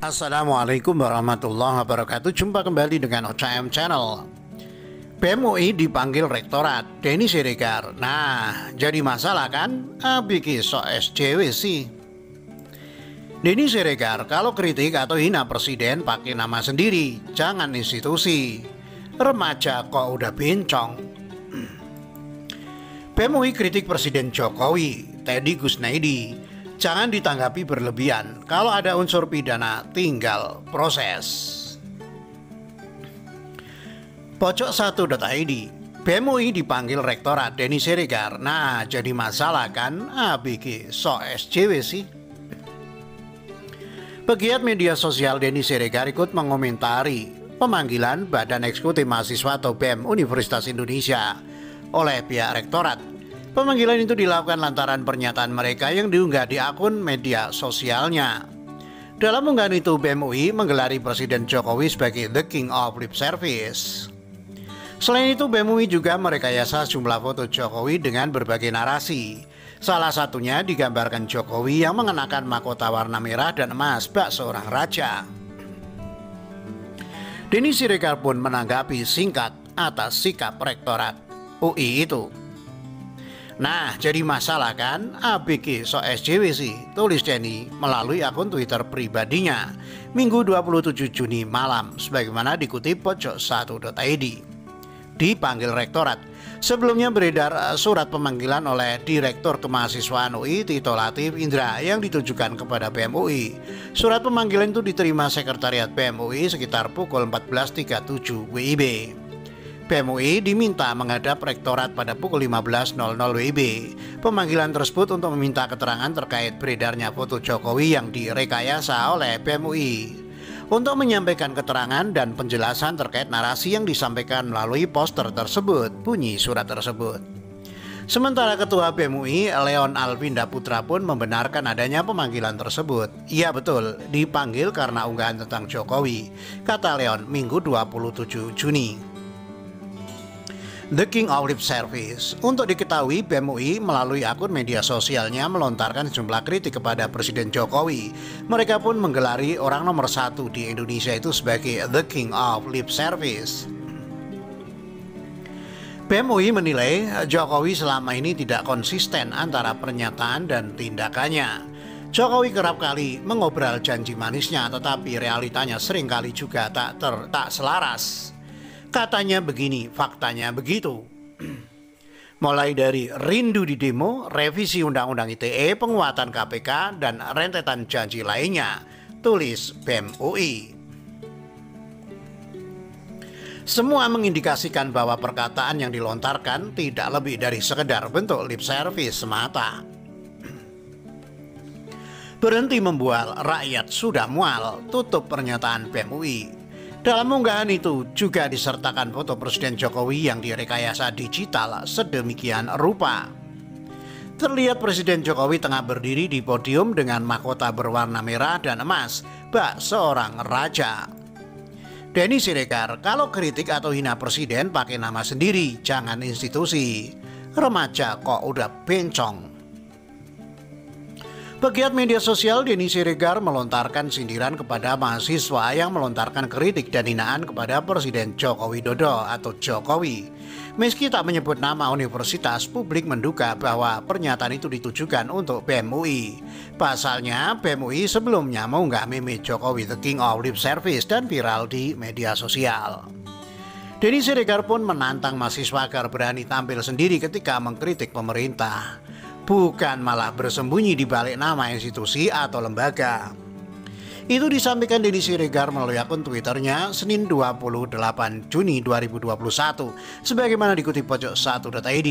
Assalamualaikum warahmatullahi wabarakatuh. Jumpa kembali dengan OCM Channel. BEM UI dipanggil Rektorat, Denny Siregar. Nah, jadi masalah kan? Bikin so SJW sih. Denny Siregar, kalau kritik atau hina presiden pakai nama sendiri, jangan institusi. Remaja kok udah bencong. BEM UI kritik Presiden Jokowi, Teddy Gusnaidi. Jangan ditanggapi berlebihan. Kalau ada unsur pidana, tinggal proses. Pojok1.id, BEM UI dipanggil Rektorat, Denny Siregar. Nah, jadi masalah kan? ABG so SJW sih. Pegiat media sosial Denny Siregar ikut mengomentari pemanggilan Badan Eksekutif Mahasiswa atau BEM Universitas Indonesia oleh pihak Rektorat. Pemanggilan itu dilakukan lantaran pernyataan mereka yang diunggah di akun media sosialnya. Dalam unggahan itu, BEM UI menggelari Presiden Jokowi sebagai The King of Lip Service. Selain itu, BEM UI juga merekayasa jumlah foto Jokowi dengan berbagai narasi. Salah satunya digambarkan Jokowi yang mengenakan mahkota warna merah dan emas bak seorang raja. Denny Siregar pun menanggapi singkat atas sikap Rektorat UI itu. Nah, jadi masalah kan? ABG so SJW sih, tulis Denny melalui akun Twitter pribadinya Minggu 27 Juni malam, sebagaimana dikutip pojok1.id. Dipanggil Rektorat. Sebelumnya beredar surat pemanggilan oleh Direktur Kemahasiswaan UI Tito Latif Indra yang ditujukan kepada BEM UI. Surat pemanggilan itu diterima Sekretariat BEM UI sekitar pukul 14.37 WIB. BEM UI diminta menghadap Rektorat pada pukul 15.00 WIB. Pemanggilan tersebut untuk meminta keterangan terkait beredarnya foto Jokowi yang direkayasa oleh BEM UI. Untuk menyampaikan keterangan dan penjelasan terkait narasi yang disampaikan melalui poster tersebut, bunyi surat tersebut. Sementara Ketua BEM UI, Leon Alvinda Putra pun membenarkan adanya pemanggilan tersebut. Iya betul, dipanggil karena unggahan tentang Jokowi, kata Leon Minggu 27 Juni. The King of Lip Service. Untuk diketahui, BEM UI melalui akun media sosialnya melontarkan sejumlah kritik kepada Presiden Jokowi. Mereka pun menggelari orang nomor 1 di Indonesia itu sebagai The King of Lip Service. BEM UI menilai Jokowi selama ini tidak konsisten antara pernyataan dan tindakannya. Jokowi kerap kali mengobrol janji manisnya, tetapi realitanya seringkali juga tak selaras. Katanya begini, faktanya begitu. Mulai dari rindu di demo, revisi Undang-Undang ITE, penguatan KPK, dan rentetan janji lainnya, tulis BEM UI. Semua mengindikasikan bahwa perkataan yang dilontarkan tidak lebih dari sekedar bentuk lip service semata. Berhenti membual, rakyat sudah mual, tutup pernyataan BEM UI. Dalam unggahan itu juga disertakan foto Presiden Jokowi yang direkayasa digital sedemikian rupa. Terlihat Presiden Jokowi tengah berdiri di podium dengan mahkota berwarna merah dan emas, bak seorang raja. Denny Siregar, kalau kritik atau hina presiden pakai nama sendiri, jangan institusi. Remaja kok udah bencong. Pegiat media sosial Denny Siregar melontarkan sindiran kepada mahasiswa yang melontarkan kritik dan hinaan kepada Presiden Joko Widodo atau Jokowi. Meski tak menyebut nama universitas, publik menduga bahwa pernyataan itu ditujukan untuk BEM UI. Pasalnya, BEM UI sebelumnya mengunggah meme Jokowi The King of Lip Service dan viral di media sosial. Denny Siregar pun menantang mahasiswa agar berani tampil sendiri ketika mengkritik pemerintah, bukan malah bersembunyi di balik nama institusi atau lembaga. Itu disampaikan Denny Siregar melalui akun Twitternya Senin 28 Juni 2021, sebagaimana dikutip pojok1.id.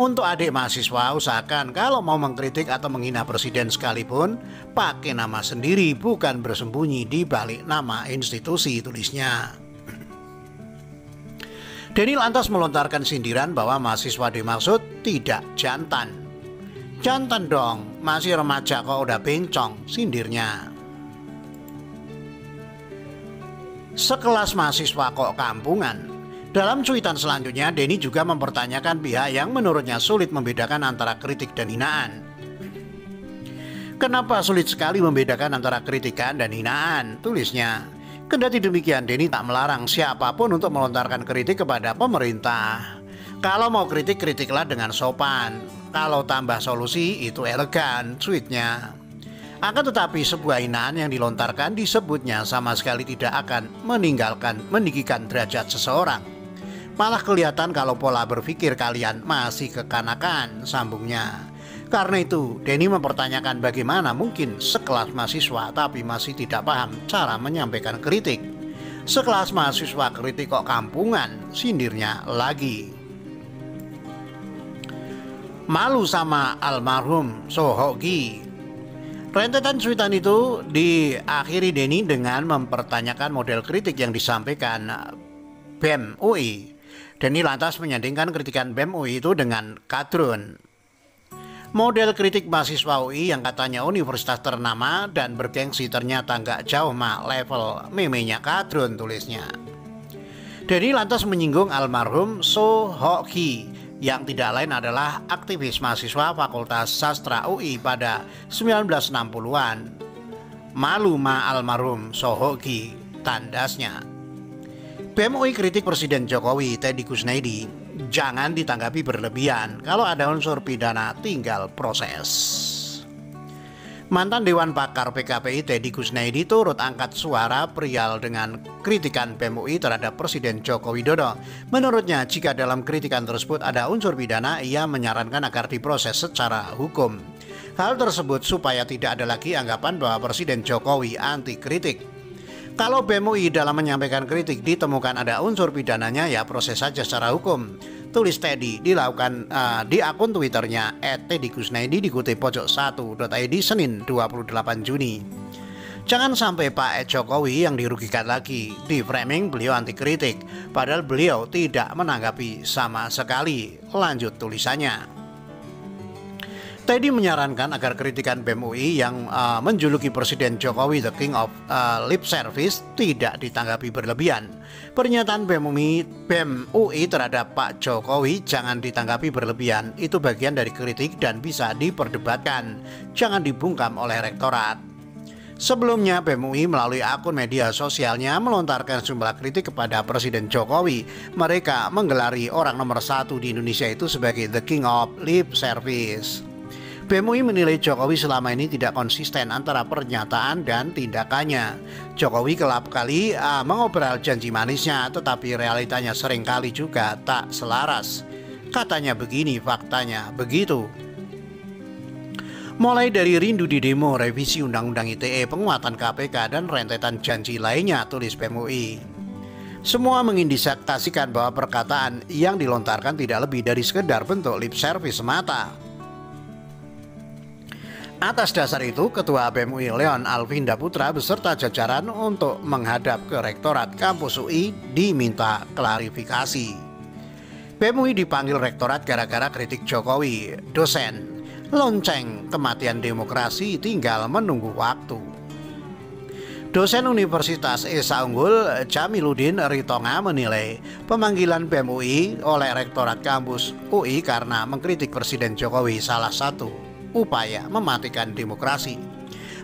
Untuk adik mahasiswa, usahakan kalau mau mengkritik atau menghina presiden sekalipun, pakai nama sendiri, bukan bersembunyi di balik nama institusi, tulisnya. Denny lantas melontarkan sindiran bahwa mahasiswa dimaksud tidak jantan. Jantan dong, masih remaja kok udah bencong, sindirnya. Sekelas mahasiswa kok kampungan. Dalam cuitan selanjutnya, Denny juga mempertanyakan pihak yang menurutnya sulit membedakan antara kritik dan hinaan. Kenapa sulit sekali membedakan antara kritikan dan hinaan? Tulisnya. Kendati demikian, Denny tak melarang siapapun untuk melontarkan kritik kepada pemerintah. Kalau mau kritik, kritiklah dengan sopan. Kalau tambah solusi, itu elegan, tweetnya. Akan tetapi sebuah hinaan yang dilontarkan disebutnya sama sekali tidak akan meninggikan derajat seseorang. Malah kelihatan kalau pola berpikir kalian masih kekanakan, sambungnya. Karena itu, Denny mempertanyakan bagaimana mungkin sekelas mahasiswa tapi masih tidak paham cara menyampaikan kritik. Sekelas mahasiswa kritik kok kampungan, sindirnya lagi. Malu sama almarhum Sohoki. Rentetan cuitan itu diakhiri Denny dengan mempertanyakan model kritik yang disampaikan BEM UI. Denny lantas menyandingkan kritikan BEM UI itu dengan kadrun. Model kritik mahasiswa UI yang katanya universitas ternama dan bergengsi ternyata nggak jauh level memenya kadrun, tulisnya. Denny lantas menyinggung almarhum Sohoki yang tidak lain adalah aktivis mahasiswa Fakultas Sastra UI pada 1960-an. Malu almarhum Sohoki, tandasnya. BEM UI kritik Presiden Jokowi Teddy Kusnedi, jangan ditanggapi berlebihan, kalau ada unsur pidana tinggal proses. Mantan Dewan Pakar PKPI Teddy Kusnedi turut angkat suara perihal dengan kritikan BEM UI terhadap Presiden Joko Widodo. Menurutnya, jika dalam kritikan tersebut ada unsur pidana, ia menyarankan agar diproses secara hukum. Hal tersebut supaya tidak ada lagi anggapan bahwa Presiden Jokowi anti kritik. Kalau BEM UI dalam menyampaikan kritik ditemukan ada unsur pidananya, ya proses saja secara hukum, tulis Teddy. Dilakukan di akun Twitternya @teddykusnedi dikutip pojok1.id Senin 28 Juni. Jangan sampai Pak Jokowi yang dirugikan lagi. Di framing beliau anti kritik, padahal beliau tidak menanggapi sama sekali. Lanjut tulisannya. Teddy menyarankan agar kritikan BEM UI yang menjuluki Presiden Jokowi the King of Lip Service tidak ditanggapi berlebihan. Pernyataan BEM UI terhadap Pak Jokowi jangan ditanggapi berlebihan. Itu bagian dari kritik dan bisa diperdebatkan. Jangan dibungkam oleh rektorat. Sebelumnya, BEM UI melalui akun media sosialnya melontarkan sejumlah kritik kepada Presiden Jokowi. Mereka menggelari orang nomor 1 di Indonesia itu sebagai the King of Lip Service. BEM UI menilai Jokowi selama ini tidak konsisten antara pernyataan dan tindakannya. Jokowi kerap kali mengobrol janji manisnya, tetapi realitanya seringkali juga tak selaras. Katanya begini, faktanya begitu. Mulai dari rindu di demo revisi Undang-Undang ITE, penguatan KPK, dan rentetan janji lainnya, tulis BEM UI. Semua mengindikasikan bahwa perkataan yang dilontarkan tidak lebih dari sekedar bentuk lip service semata. Atas dasar itu, Ketua BEM UI Leon Alvinda Putra beserta jajaran untuk menghadap ke Rektorat Kampus UI diminta klarifikasi. BEM UI dipanggil Rektorat gara-gara kritik Jokowi. Dosen, lonceng kematian demokrasi tinggal menunggu waktu. Dosen Universitas Esa Unggul Jamiluddin Ritonga menilai pemanggilan BEM UI oleh Rektorat Kampus UI karena mengkritik Presiden Jokowi salah satu upaya mematikan demokrasi.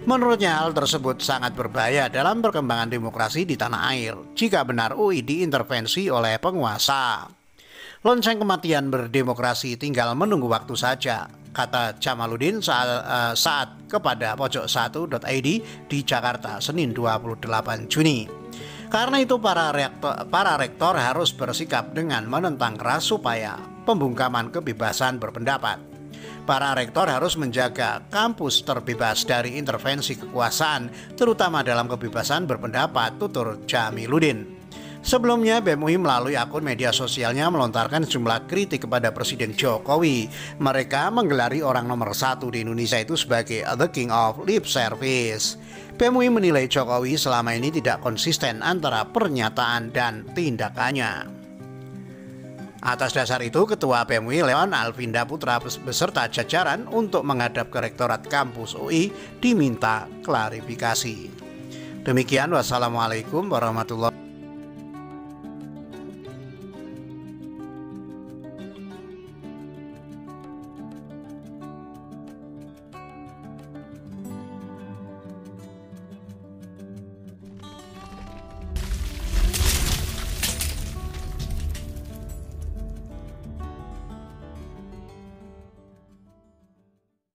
Menurutnya, hal tersebut sangat berbahaya dalam perkembangan demokrasi di tanah air jika benar UI diintervensi oleh penguasa. Lonceng kematian berdemokrasi tinggal menunggu waktu saja, kata Jamaluddin saat kepada pojok1.id di Jakarta Senin 28 Juni. Karena itu para rektor harus bersikap dengan menentang keras supaya pembungkaman kebebasan berpendapat. Para rektor harus menjaga kampus terbebas dari intervensi kekuasaan, terutama dalam kebebasan berpendapat, tutur Jamiluddin. Sebelumnya, BEM UI melalui akun media sosialnya melontarkan sejumlah kritik kepada Presiden Jokowi. Mereka menggelari orang nomor 1 di Indonesia itu sebagai the King of Lip Service. BEM UI menilai Jokowi selama ini tidak konsisten antara pernyataan dan tindakannya. Atas dasar itu, Ketua BEM UI Leon Alvinda Putra beserta jajaran untuk menghadap ke Rektorat Kampus UI diminta klarifikasi. Demikian, wassalamualaikum warahmatullahi wabarakatuh.